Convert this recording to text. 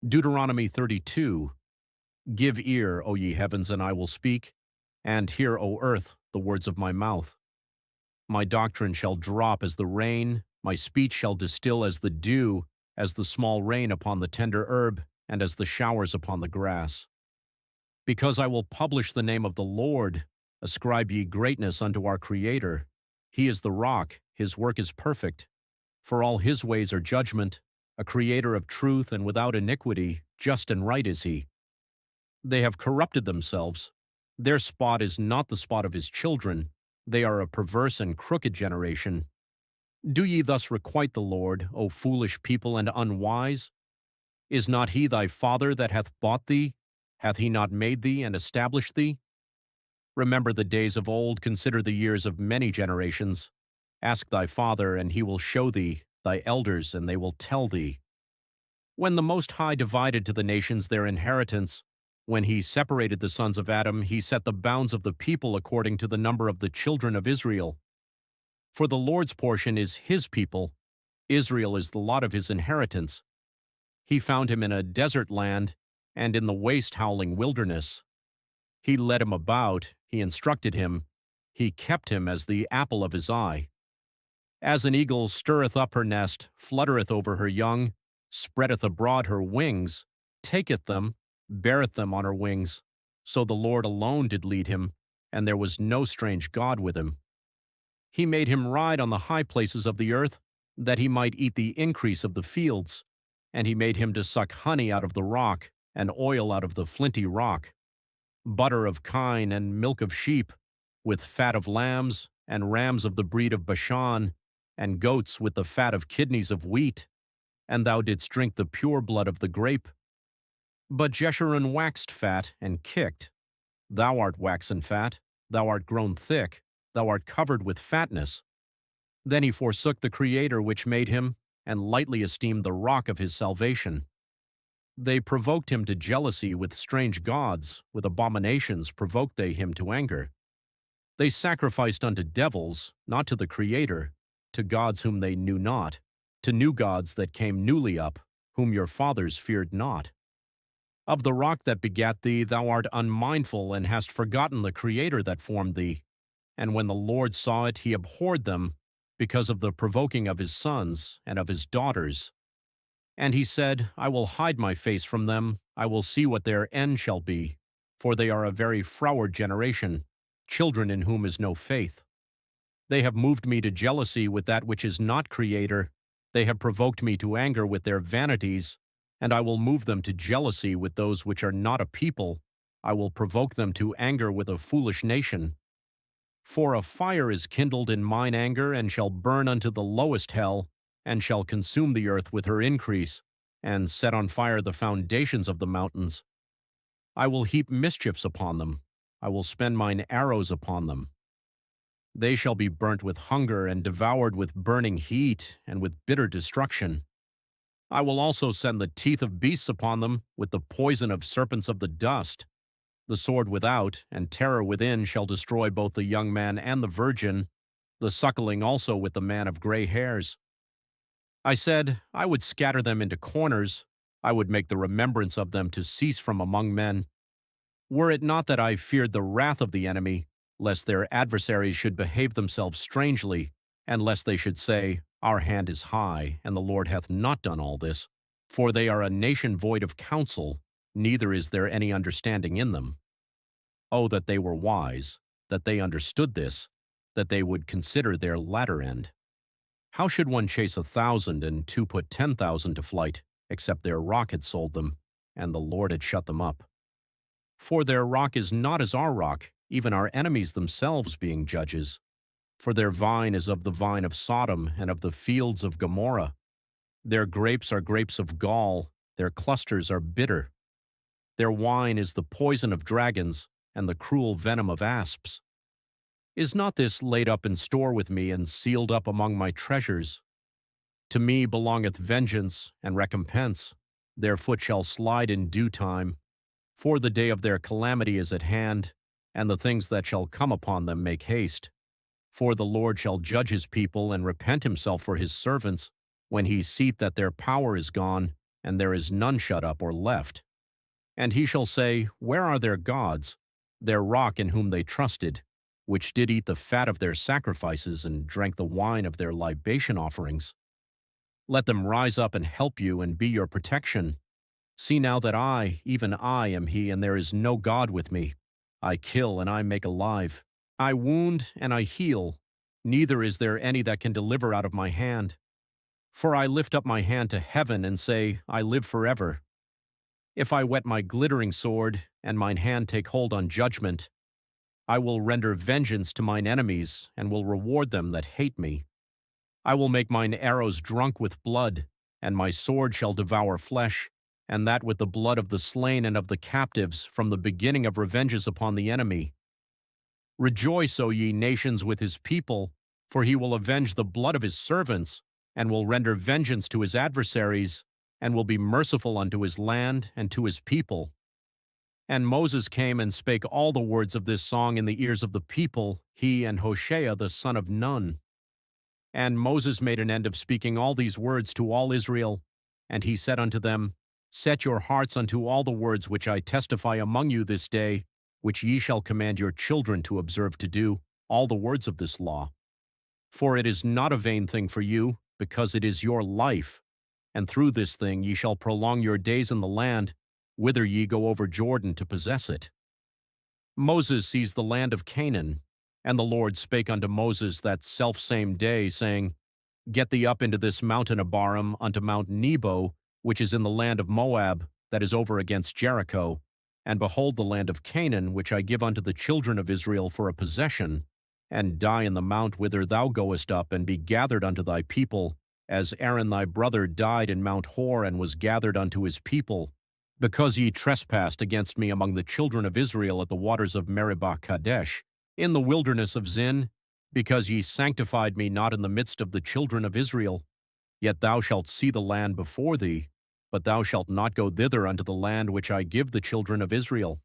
Deuteronomy 32, Give ear, O ye heavens, and I will speak, and hear, O earth, the words of my mouth. My doctrine shall drop as the rain, my speech shall distill as the dew, as the small rain upon the tender herb, and as the showers upon the grass. Because I will publish the name of the Lord, ascribe ye greatness unto our Creator. He is the rock, his work is perfect. For all his ways are judgment, a creator of truth and without iniquity, just and right is he. They have corrupted themselves. Their spot is not the spot of his children. They are a perverse and crooked generation. Do ye thus requite the Lord, O foolish people and unwise? Is not he thy father that hath bought thee? Hath he not made thee and established thee? Remember the days of old, consider the years of many generations. Ask thy father, and he will show thee, thy elders, and they will tell thee. When the Most High divided to the nations their inheritance, when he separated the sons of Adam, he set the bounds of the people according to the number of the children of Israel. For the Lord's portion is his people, Israel is the lot of his inheritance. He found him in a desert land, and in the waste howling wilderness. He led him about, he instructed him, he kept him as the apple of his eye. As an eagle stirreth up her nest, fluttereth over her young, spreadeth abroad her wings, taketh them, beareth them on her wings. So the Lord alone did lead him, and there was no strange God with him. He made him ride on the high places of the earth, that he might eat the increase of the fields. And he made him to suck honey out of the rock, and oil out of the flinty rock, butter of kine and milk of sheep, with fat of lambs, and rams of the breed of Bashan, and goats with the fat of kidneys of wheat. And thou didst drink the pure blood of the grape. But Jeshurun waxed fat and kicked. Thou art waxen fat, thou art grown thick, thou art covered with fatness. Then he forsook the Creator which made him, and lightly esteemed the rock of his salvation. They provoked him to jealousy with strange gods, with abominations provoked they him to anger. They sacrificed unto devils, not to the Creator, to gods whom they knew not, to new gods that came newly up, whom your fathers feared not. Of the rock that begat thee thou art unmindful, and hast forgotten the Creator that formed thee. And when the Lord saw it, he abhorred them, because of the provoking of his sons and of his daughters. And he said, I will hide my face from them, I will see what their end shall be, for they are a very froward generation, children in whom is no faith. They have moved me to jealousy with that which is not Creator, they have provoked me to anger with their vanities, and I will move them to jealousy with those which are not a people, I will provoke them to anger with a foolish nation. For a fire is kindled in mine anger, and shall burn unto the lowest hell, and shall consume the earth with her increase, and set on fire the foundations of the mountains. I will heap mischiefs upon them, I will spend mine arrows upon them. They shall be burnt with hunger, and devoured with burning heat, and with bitter destruction. I will also send the teeth of beasts upon them, with the poison of serpents of the dust. The sword without, and terror within, shall destroy both the young man and the virgin, the suckling also with the man of gray hairs. I said, I would scatter them into corners, I would make the remembrance of them to cease from among men. Were it not that I feared the wrath of the enemy, lest their adversaries should behave themselves strangely, and lest they should say, Our hand is high, and the Lord hath not done all this. For they are a nation void of counsel, neither is there any understanding in them. Oh, that they were wise, that they understood this, that they would consider their latter end. How should one chase 1,000 and two put 10,000 to flight, except their rock had sold them, and the Lord had shut them up? For their rock is not as our rock, even our enemies themselves being judges. For their vine is of the vine of Sodom, and of the fields of Gomorrah. Their grapes are grapes of gall, their clusters are bitter. Their wine is the poison of dragons, and the cruel venom of asps. Is not this laid up in store with me, and sealed up among my treasures? To me belongeth vengeance and recompense. Their foot shall slide in due time. For the day of their calamity is at hand, and the things that shall come upon them make haste. For the Lord shall judge his people, and repent himself for his servants, when he seeth that their power is gone, and there is none shut up or left. And he shall say, Where are their gods, their rock in whom they trusted, which did eat the fat of their sacrifices and drank the wine of their libation offerings? Let them rise up and help you and be your protection. See now that I, even I, am he, and there is no God with me. I kill and I make alive. I wound and I heal. Neither is there any that can deliver out of my hand. For I lift up my hand to heaven and say, I live forever. If I whet my glittering sword, and mine hand take hold on judgment, I will render vengeance to mine enemies, and will reward them that hate me. I will make mine arrows drunk with blood, and my sword shall devour flesh, and that with the blood of the slain and of the captives, from the beginning of revenges upon the enemy. Rejoice, O ye nations, with his people, for he will avenge the blood of his servants, and will render vengeance to his adversaries, and will be merciful unto his land and to his people. And Moses came and spake all the words of this song in the ears of the people, he and Hoshea the son of Nun. And Moses made an end of speaking all these words to all Israel, and he said unto them, Set your hearts unto all the words which I testify among you this day, which ye shall command your children to observe to do, all the words of this law. For it is not a vain thing for you, because it is your life. And through this thing ye shall prolong your days in the land, whither ye go over Jordan to possess it. Moses sees the land of Canaan, and the Lord spake unto Moses that selfsame day, saying, Get thee up into this mountain Abarim, unto Mount Nebo, which is in the land of Moab, that is over against Jericho, and behold the land of Canaan, which I give unto the children of Israel for a possession, and die in the mount whither thou goest up, and be gathered unto thy people, as Aaron thy brother died in Mount Hor, and was gathered unto his people, because ye trespassed against me among the children of Israel at the waters of Meribah Kadesh, in the wilderness of Zin, because ye sanctified me not in the midst of the children of Israel. Yet thou shalt see the land before thee, but thou shalt not go thither unto the land which I give the children of Israel.